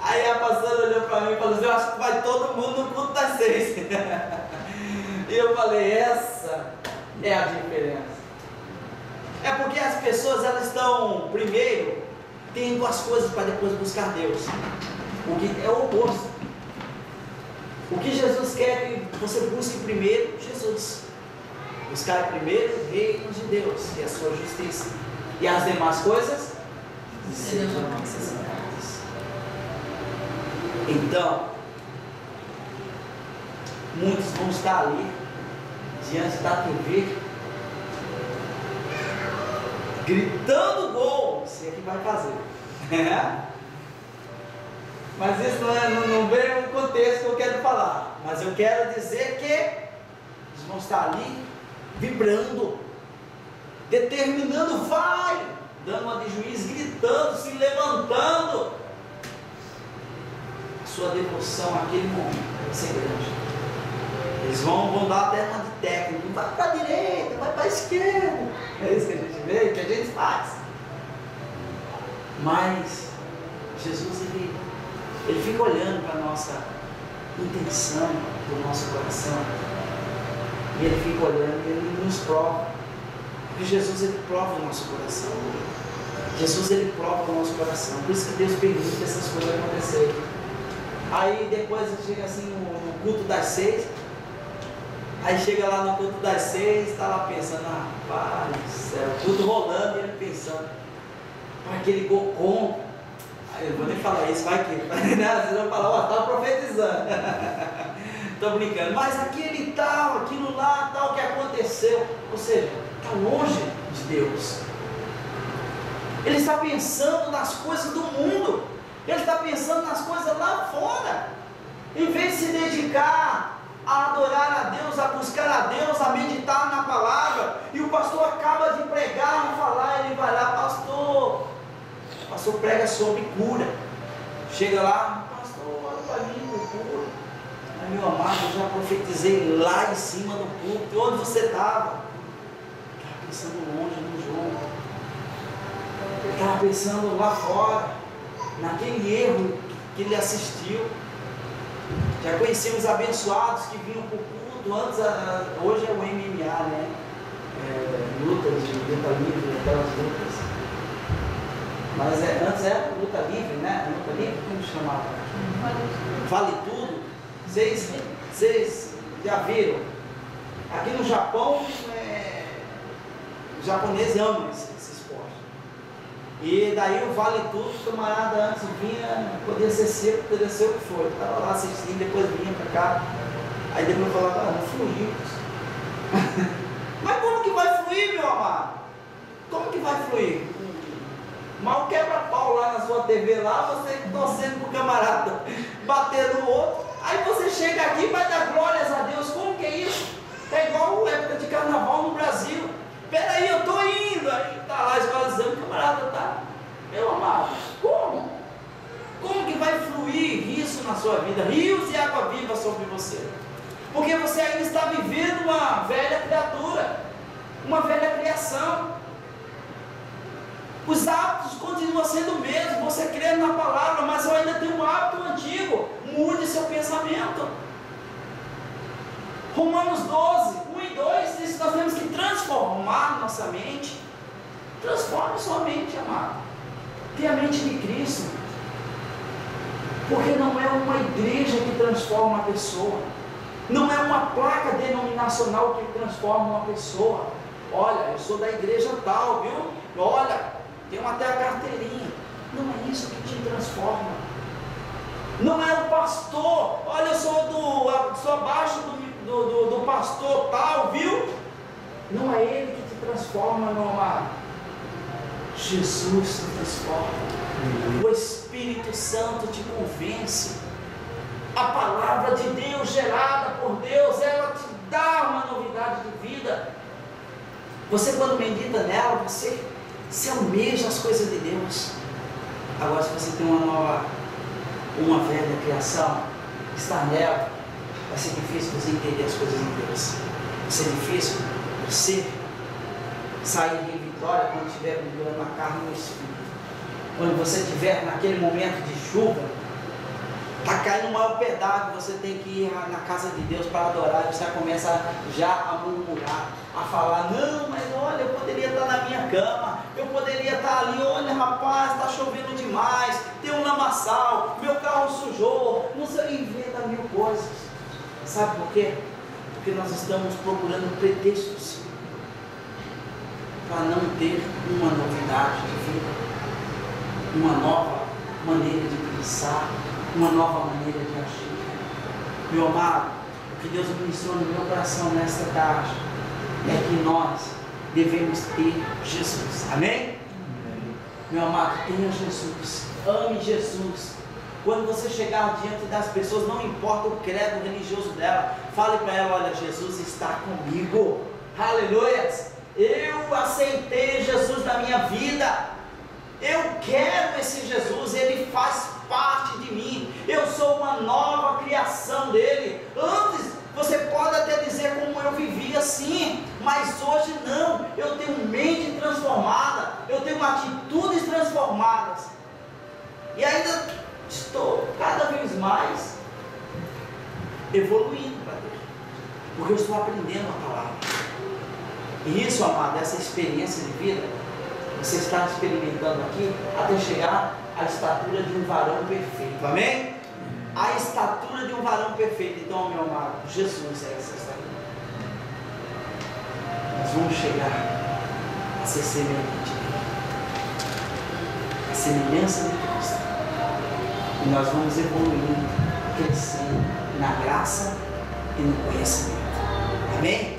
Aí a pastora olhou para mim e falou assim, eu acho que vai todo mundo no culto das 6. E eu falei, essa é a diferença. É porque as pessoas, elas estão primeiro tendo as coisas para depois buscar Deus. O que é o oposto. O que Jesus quer que você busque primeiro? Jesus. Buscar primeiro o reino de Deus e a sua justiça, e as demais coisas serão acrescentadas. Então, muitos vão estar ali diante da TV gritando gol, se é que vai fazer. Mas isso não vem no contexto que eu quero falar. Mas eu quero dizer que eles vão estar ali vibrando, determinando, vai, dando uma de juiz, gritando, se levantando. A sua devoção naquele momento vai ser grande. Eles vão dar até uma de técnico, vai para a direita, vai para a esquerda. É isso que a gente vê, que a gente faz. Mas Jesus, ele fica olhando para a nossa intenção, do nosso coração. E ele fica olhando e ele nos prova. Porque Jesus, ele prova o nosso coração. Jesus, ele prova o nosso coração. Por isso que Deus permite essas coisas acontecerem. Aí depois chega assim no culto das 6. Aí chega lá no culto das 6, está lá pensando, rapaz do céu, tudo rolando e ele pensando, aquele gocom. Aí eu não vou nem falar isso, vai que vocês vão falar, ó, estava profetizando. Estou brincando, mas aquele tal, aquilo lá, tal que aconteceu. Ou seja, está longe de Deus. Ele está pensando nas coisas do mundo. Ele está pensando nas coisas lá fora. Em vez de se dedicar a adorar a Deus, a buscar a Deus, a meditar na palavra, e o pastor acaba de pregar, falar, ele vai lá, pastor, o pastor prega sobre cura, chega lá, pastor, olha para mim, cura. Aí, meu amado, eu já profetizei lá em cima do púlpito, onde você estava? Estava pensando longe no jogo, estava pensando lá fora, naquele erro que ele assistiu. Já conhecemos abençoados que vinham para o culto, antes, hoje é o MMA, né? Lutas de luta livre, aquelas lutas. Mas antes era luta livre, né? Luta livre, como chamava? Vale tudo. Vocês já viram? Aqui no Japão, os japoneses amam esse esporte. E daí o vale tudo, o camarada antes vinha, podia ser seco, podia ser o que for. Estava lá assistindo, depois vinha para cá. Aí depois falava, não fluiu. Mas como que vai fluir, meu amado? Como que vai fluir? Mal quebra-pau lá na sua TV, lá você torcendo pro camarada, batendo no outro. Aí você chega aqui e vai dar glórias a Deus. Como que é isso? É igual a época de carnaval no Brasil. Peraí, eu estou indo. Aí está lá esvaziando, o camarada tá. Meu amado, como? Como que vai fluir isso na sua vida? Rios e água viva sobre você. Porque você ainda está vivendo uma velha criatura, uma velha criação. Os hábitos continuam sendo o mesmo, você crê na palavra, mas eu ainda tenho um hábito antigo. Mude seu pensamento. Romanos 12, 1 e 2 diz que nós temos que transformar nossa mente. Transforme sua mente, amado. Tenha a mente de Cristo. Porque não é uma igreja que transforma uma pessoa. Não é uma placa denominacional que transforma uma pessoa. Olha, eu sou da igreja tal, viu? Olha, tenho até a carteirinha. Não é isso que te transforma. Não é o pastor. Olha, eu sou abaixo do pastor tal, viu? Não é ele que te transforma, meu amado. Jesus te transforma. O Espírito Santo te convence. A palavra de Deus gerada por Deus, ela te dá uma novidade de vida. Você, quando medita nela, você almeja as coisas de Deus. Agora, se você tem uma velha criação, está nela, vai ser difícil você entender as coisas de Deus. Vai ser difícil você sair em vitória quando estiver vivendo na carne e no espírito. Quando você estiver naquele momento de chuva, está caindo um maior pedaço, você tem que ir na casa de Deus para adorar, e você começa já a murmurar, a falar, não, mas olha, eu poderia estar na minha cama, eu poderia estar ali, olha rapaz, está chovendo demais, tem um lamaçal, meu carro sujou, não sei, inventa mil coisas. Sabe por quê? Porque nós estamos procurando pretextos para não ter uma novidade de vida, uma nova maneira de pensar, uma nova maneira de agir. Meu amado, o que Deus ministrou no meu coração nesta tarde é que nós devemos ter Jesus. Amém? Amém. Meu amado, tenha Jesus, ame Jesus. Quando você chegar diante das pessoas, não importa o credo religioso dela, fale para ela, olha, Jesus está comigo. Aleluia! Eu aceitei Jesus na minha vida. quero esse Jesus, ele faz parte de mim, eu sou uma nova criação dele. Antes você pode até dizer como eu vivia assim, mas hoje não, eu tenho mente transformada, eu tenho atitudes transformadas, e ainda estou cada vez mais evoluindo para Deus, porque eu estou aprendendo a palavra. E isso, amado, essa experiência de vida, você está experimentando aqui até chegar à estatura de um varão perfeito, amém? A estatura de um varão perfeito. Então, meu amado, Jesus é essa estatura. Nós vamos chegar a ser semelhante a Ele, a semelhança de Cristo, e nós vamos evoluindo, crescendo na graça e no conhecimento, amém?